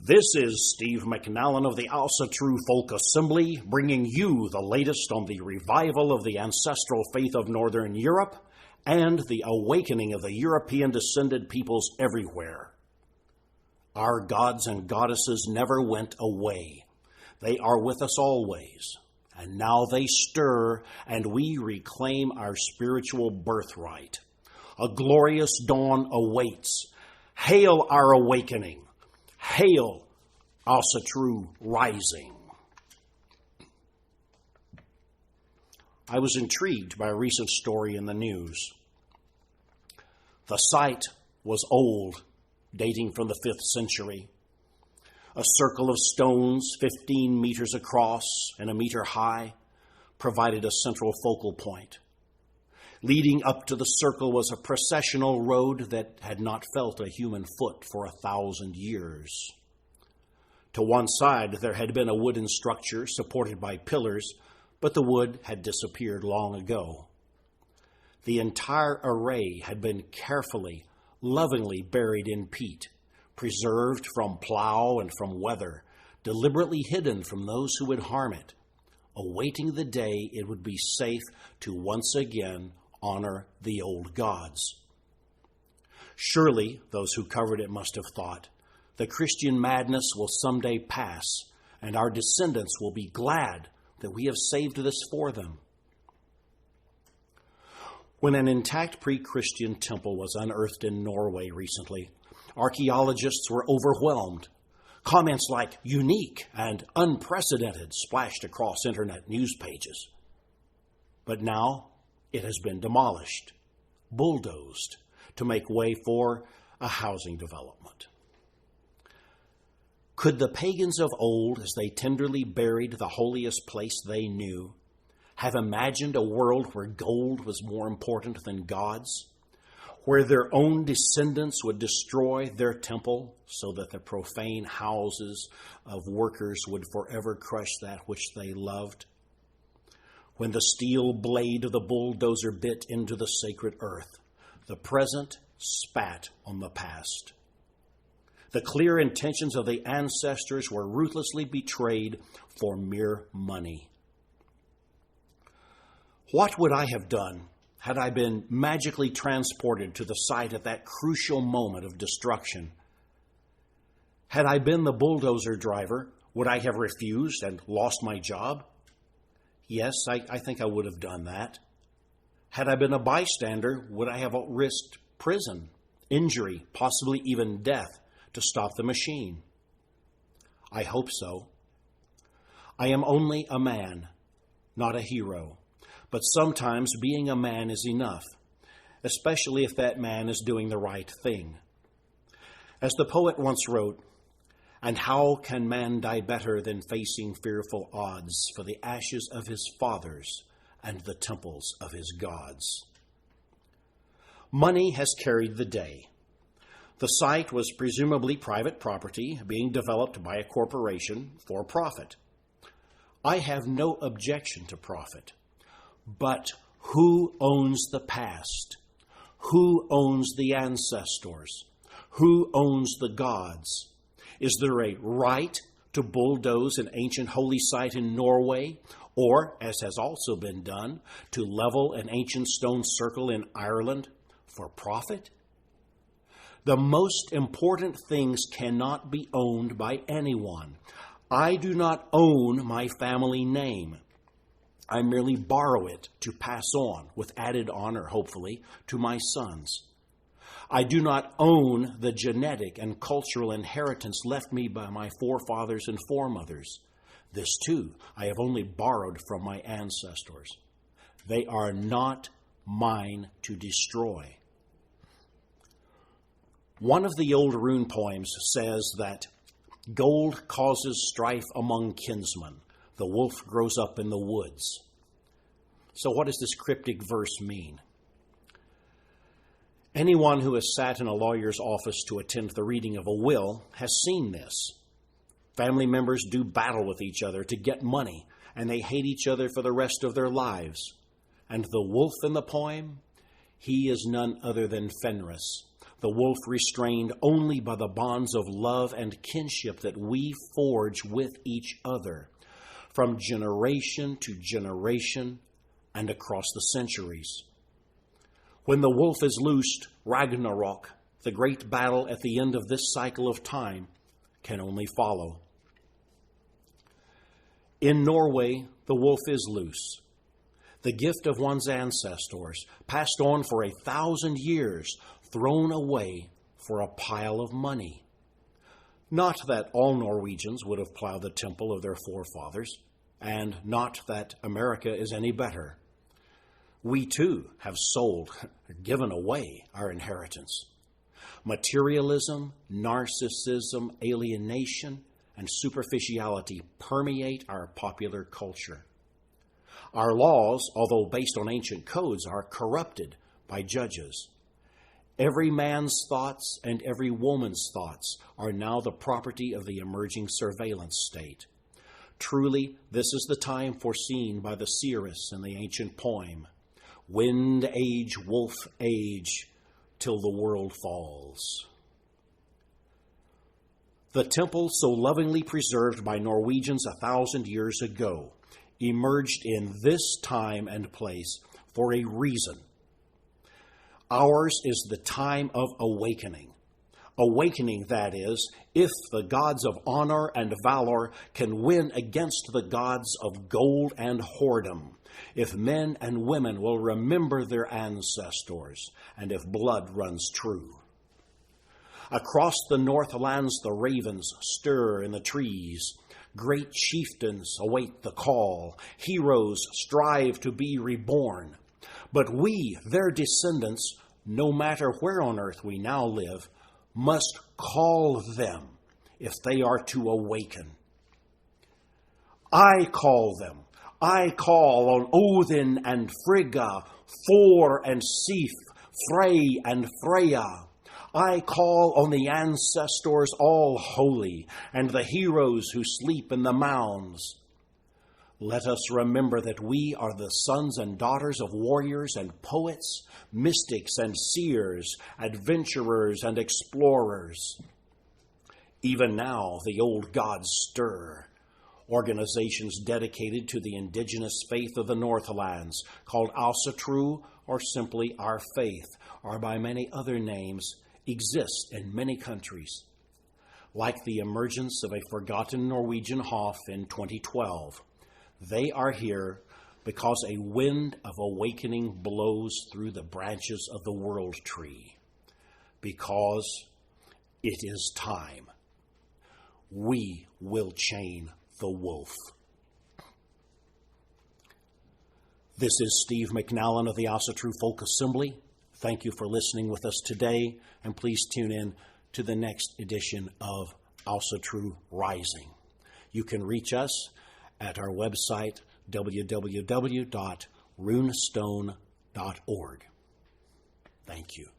This is Steve McNallen of the True Folk Assembly, bringing you the latest on the revival of the ancestral faith of Northern Europe and the awakening of the European-descended peoples everywhere. Our gods and goddesses never went away. They are with us always, and now they stir, and we reclaim our spiritual birthright. A glorious dawn awaits. Hail our awakening! Hail, True Rising. I was intrigued by a recent story in the news. The site was old, dating from the 5th century. A circle of stones 15 meters across and a meter high provided a central focal point. Leading up to the circle was a processional road that had not felt a human foot for 1,000 years. To one side, there had been a wooden structure supported by pillars, but the wood had disappeared long ago. The entire array had been carefully, lovingly buried in peat, preserved from plow and from weather, deliberately hidden from those who would harm it, awaiting the day it would be safe to once again honor the old gods. Surely, those who covered it must have thought, the Christian madness will someday pass, and our descendants will be glad that we have saved this for them. When an intact pre-Christian temple was unearthed in Norway recently, archaeologists were overwhelmed. Comments like unique and unprecedented splashed across internet news pages. But now, it has been demolished, bulldozed, to make way for a housing development. Could the pagans of old, as they tenderly buried the holiest place they knew, have imagined a world where gold was more important than gods, where their own descendants would destroy their temple so that the profane houses of workers would forever crush that which they loved? When the steel blade of the bulldozer bit into the sacred earth, the present spat on the past. The clear intentions of the ancestors were ruthlessly betrayed for mere money. What would I have done had I been magically transported to the site at that crucial moment of destruction? Had I been the bulldozer driver, would I have refused and lost my job? Yes, I think I would have done that. Had I been a bystander, would I have risked prison, injury, possibly even death to stop the machine? I hope so. I am only a man, not a hero. But sometimes being a man is enough, especially if that man is doing the right thing. As the poet once wrote, "And how can man die better than facing fearful odds for the ashes of his fathers and the temples of his gods?" Money has carried the day. The site was presumably private property being developed by a corporation for profit. I have no objection to profit. But who owns the past? Who owns the ancestors? Who owns the gods? Is there a right to bulldoze an ancient holy site in Norway, or, as has also been done, to level an ancient stone circle in Ireland for profit? The most important things cannot be owned by anyone. I do not own my family name. I merely borrow it to pass on, with added honor, hopefully, to my sons. I do not own the genetic and cultural inheritance left me by my forefathers and foremothers. This, too, I have only borrowed from my ancestors. They are not mine to destroy. One of the old rune poems says that gold causes strife among kinsmen. The wolf grows up in the woods. So what does this cryptic verse mean? Anyone who has sat in a lawyer's office to attend the reading of a will has seen this. Family members do battle with each other to get money, and they hate each other for the rest of their lives. And the wolf in the poem, he is none other than Fenris, the wolf restrained only by the bonds of love and kinship that we forge with each other from generation to generation and across the centuries. When the wolf is loosed, Ragnarok, the great battle at the end of this cycle of time, can only follow. In Norway, the wolf is loose. The gift of one's ancestors, passed on for 1,000 years, thrown away for a pile of money. Not that all Norwegians would have plowed the temple of their forefathers, and not that America is any better. We too have sold, given away our inheritance. Materialism, narcissism, alienation, and superficiality permeate our popular culture. Our laws, although based on ancient codes, are corrupted by judges. Every man's thoughts and every woman's thoughts are now the property of the emerging surveillance state. Truly, this is the time foreseen by the seeress in the ancient poem, "Wind age, wolf age, till the world falls." The temple so lovingly preserved by Norwegians 1,000 years ago emerged in this time and place for a reason. Ours is the time of awakening. Awakening, that is, if the gods of honor and valor can win against the gods of gold and whoredom, if men and women will remember their ancestors, and if blood runs true. Across the Northlands the ravens stir in the trees. Great chieftains await the call. Heroes strive to be reborn. But we, their descendants, no matter where on earth we now live, must call them if they are to awaken. I call them. I call on Odin and Frigga, Thor and Sif, Frey and Freya. I call on the ancestors all holy and the heroes who sleep in the mounds. Let us remember that we are the sons and daughters of warriors and poets, mystics and seers, adventurers and explorers. Even now, the old gods stir. Organizations dedicated to the indigenous faith of the Northlands, called Asatru or simply Our Faith, or by many other names, exist in many countries. Like the emergence of a forgotten Norwegian Hof in 2012, they are here because a wind of awakening blows through the branches of the world tree. Because it is time. We will chain the wolf. This is Steve McNallen of the Asatru Folk Assembly. Thank you for listening with us today, and please tune in to the next edition of Asatru Rising. You can reach us at our website, www.runestone.org. Thank you.